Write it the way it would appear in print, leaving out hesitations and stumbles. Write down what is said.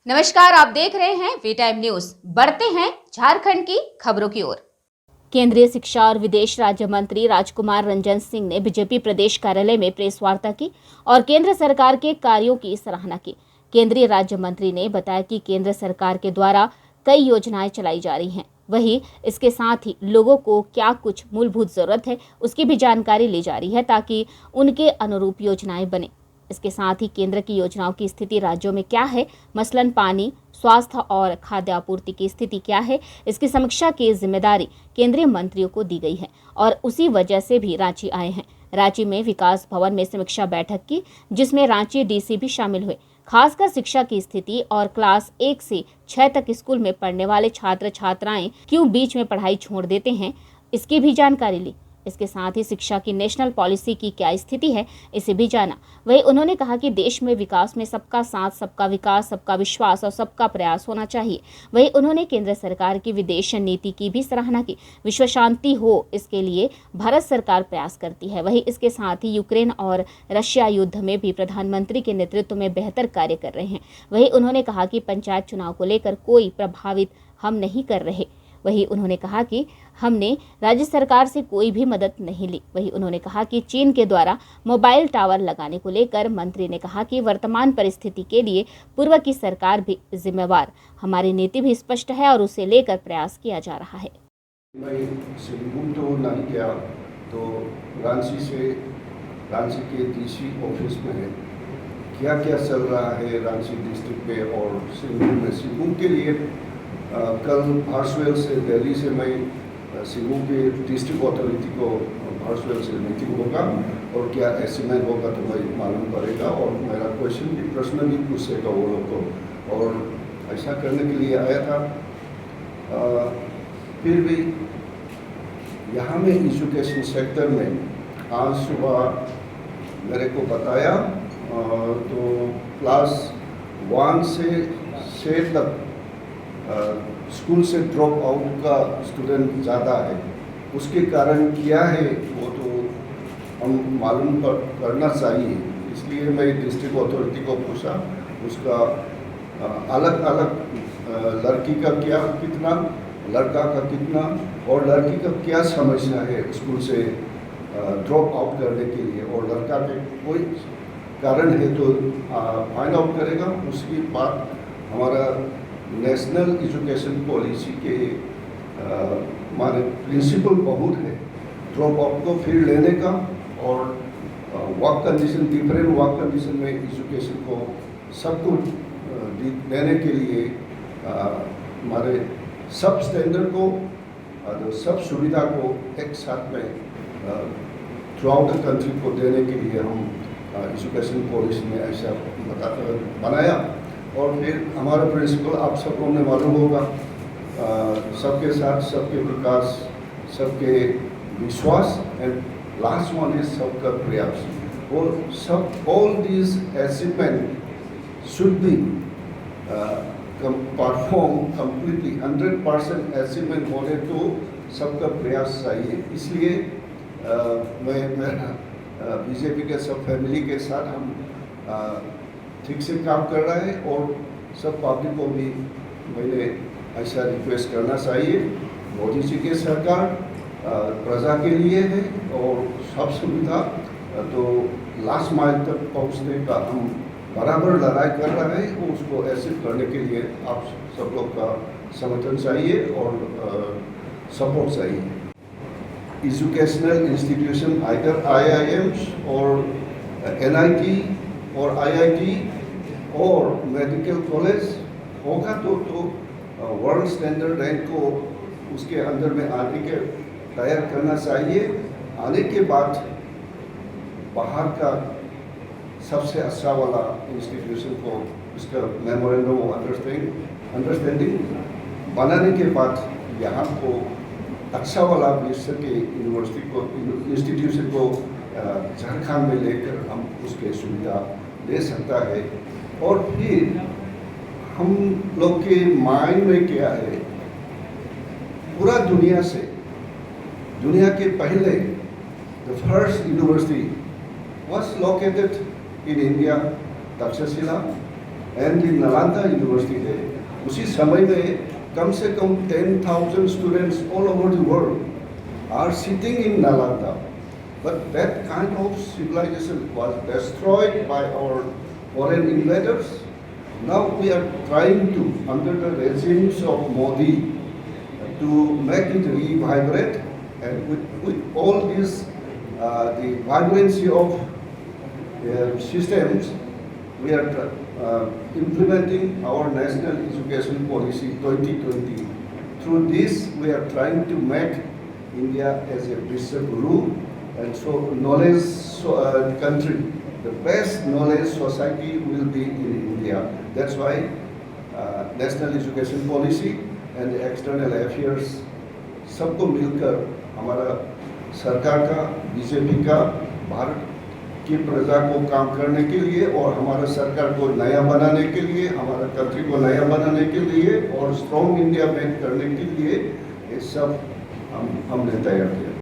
नमस्कार, आप देख रहे हैं वी टाइम न्यूज। बढ़ते हैं झारखंड की खबरों की ओर। केंद्रीय शिक्षा और विदेश राज्य मंत्री राजकुमार रंजन सिंह ने बीजेपी प्रदेश कार्यालय में प्रेस वार्ता की और केंद्र सरकार के कार्यों की सराहना की। केंद्रीय राज्य मंत्री ने बताया कि केंद्र सरकार के द्वारा कई योजनाएं चलाई जा रही हैं, वहीं इसके साथ ही लोगों को क्या कुछ मूलभूत जरूरत है उसकी भी जानकारी ली जा रही है ताकि उनके अनुरूप योजनाएं बने। इसके साथ ही केंद्र की योजनाओं की स्थिति राज्यों में क्या है, मसलन पानी, स्वास्थ्य और खाद्य आपूर्ति की स्थिति क्या है, इसकी समीक्षा की जिम्मेदारी केंद्रीय मंत्रियों को दी गई है और उसी वजह से भी रांची आए हैं। रांची में विकास भवन में समीक्षा बैठक की, जिसमें रांची डीसी भी शामिल हुए। खासकर शिक्षा की स्थिति और क्लास 1 से 6 तक स्कूल में पढ़ने वाले छात्र छात्राएं क्यों बीच में पढ़ाई छोड़ देते हैं, इसकी भी जानकारी ली। इसके साथ ही शिक्षा की नेशनल पॉलिसी की क्या स्थिति है, इसे भी जाना। वहीं उन्होंने कहा कि देश में विकास में सबका साथ, सबका विकास, सबका विश्वास और सबका प्रयास होना चाहिए। वहीं उन्होंने केंद्र सरकार की विदेश नीति की भी सराहना की। विश्व शांति हो, इसके लिए भारत सरकार प्रयास करती है। वहीं इसके साथ ही यूक्रेन और रशिया युद्ध में भी प्रधानमंत्री के नेतृत्व में बेहतर कार्य कर रहे हैं। वहीं उन्होंने कहा कि पंचायत चुनाव को लेकर कोई प्रभावित हम नहीं कर रहे। वहीं उन्होंने कहा कि हमने राज्य सरकार से कोई भी मदद नहीं ली। वहीं उन्होंने कहा कि चीन के द्वारा मोबाइल टावर लगाने को लेकर मंत्री ने कहा कि वर्तमान परिस्थिति के लिए पूर्व की सरकार भी जिम्मेवार। हमारी नीति भी स्पष्ट है और उसे लेकर प्रयास किया जा रहा है। मैं सिंगुम तो नहीं गया, तो रांची के डीसी ऑफिस में क्या क्या चल रहा है रांची डिस्ट्रिक्ट में और सिंगुम में। सिंगुम के लिए कल भार्चुअल से दिल्ली से मैं सिंगुम के डिस्ट्रिक्ट अथॉरिटी को भार्चुअल से मीटिंग होगा और क्या एस्टिमेट होगा तो मैं मालूम पड़ेगा और मेरा प्रश्न भी पूछेगा वो लोग को, और ऐसा करने के लिए आया था। फिर भी यहाँ में एजुकेशन सेक्टर में आज सुबह मेरे को बताया तो क्लास 1 से 6 तक स्कूल से ड्रॉप आउट का स्टूडेंट ज़्यादा है। उसके कारण क्या है वो तो हम मालूम करना चाहिए, इसलिए मैं डिस्ट्रिक्ट अथॉरिटी को पूछा। उसका अलग अलग लड़की का क्या कितना, लड़का का कितना और लड़की का क्या समस्या है स्कूल से ड्रॉप आउट करने के लिए, और लड़का के कोई कारण है तो फाइंड आउट करेगा। उसके बाद हमारा नेशनल एजुकेशन पॉलिसी के हमारे प्रिंसिपल बहुत है ड्रॉप आउट को फिर लेने का, और work condition, different work condition में एजुकेशन को सब कुछ देने के लिए हमारे सब स्टैंडर्ड को और सब सुविधा को एक साथ में थ्रू आउट द कंट्री को देने के लिए हम एजुकेशन पॉलिसी में ऐसा बनाया। और फिर हमारा प्रिंसिपल आप सबको ने मालूम होगा, सबके साथ सबके विकास, सबके विश्वास, एंड लास्ट वन इज सबका प्रयास। और सब all this achievement should be perform completely 100% achievement होने तो सबका प्रयास चाहिए। इसलिए मैं मेरा बीजेपी के सब फैमिली के साथ हम ठीक से काम कर रहा है और सब पब्लिक को भी मैंने ऐसा रिक्वेस्ट करना चाहिए। मोदी जी की सरकार प्रजा के लिए है और सब सुविधा तो लास्ट माइल तक पहुंचने का हम बराबर लड़ाई कर रहे हैं, और उसको अचीव करने के लिए आप सब लोग का समर्थन चाहिए और सपोर्ट चाहिए। एजुकेशनल इंस्टीट्यूशन आइदर IIMs और NIT और IIT और मेडिकल कॉलेज होगा तो वर्ल्ड स्टैंडर्ड रैंक को उसके अंदर में आने के तैयार करना चाहिए। आने के बाद बाहर का सबसे अच्छा वाला इंस्टीट्यूशन को उसका मेमोरेंडम ऑफ अंडरस्टैंडिंग बनाने के बाद यहाँ को अच्छा वाला विश्व के यूनिवर्सिटी को इंस्टीट्यूशन को झारखंड में लेकर हम उसके सुविधा दे सकता है। और फिर हम लोग के माइंड में क्या है, पूरा दुनिया के पहले the first university was located in India, Takshashila, and the Nalanda university है, उसी समय में कम से कम 10,000 students all over the world are sitting in Nalanda. But that kind of civilization was destroyed by our foreign invaders. Now we are trying to, under the regimes of Modi, to make it revibrate, and with all this, the vibrancy of systems, we are implementing our National Education Policy 2020. Through this, we are trying to make India as a Vishwa Guru, and so knowledge country, the best knowledge society will be in India. That's why National Education Policy and External Affairs सबको मिलकर हमारा सरकार का, BJP का, भारत की प्रजा को काम करने के लिए और हमारा सरकार को नया बनाने के लिए, हमारा कंट्री को नया बनाने के लिए और स्ट्रॉन्ग इंडिया मेक करने के लिए ये सब हमने तैयार किया.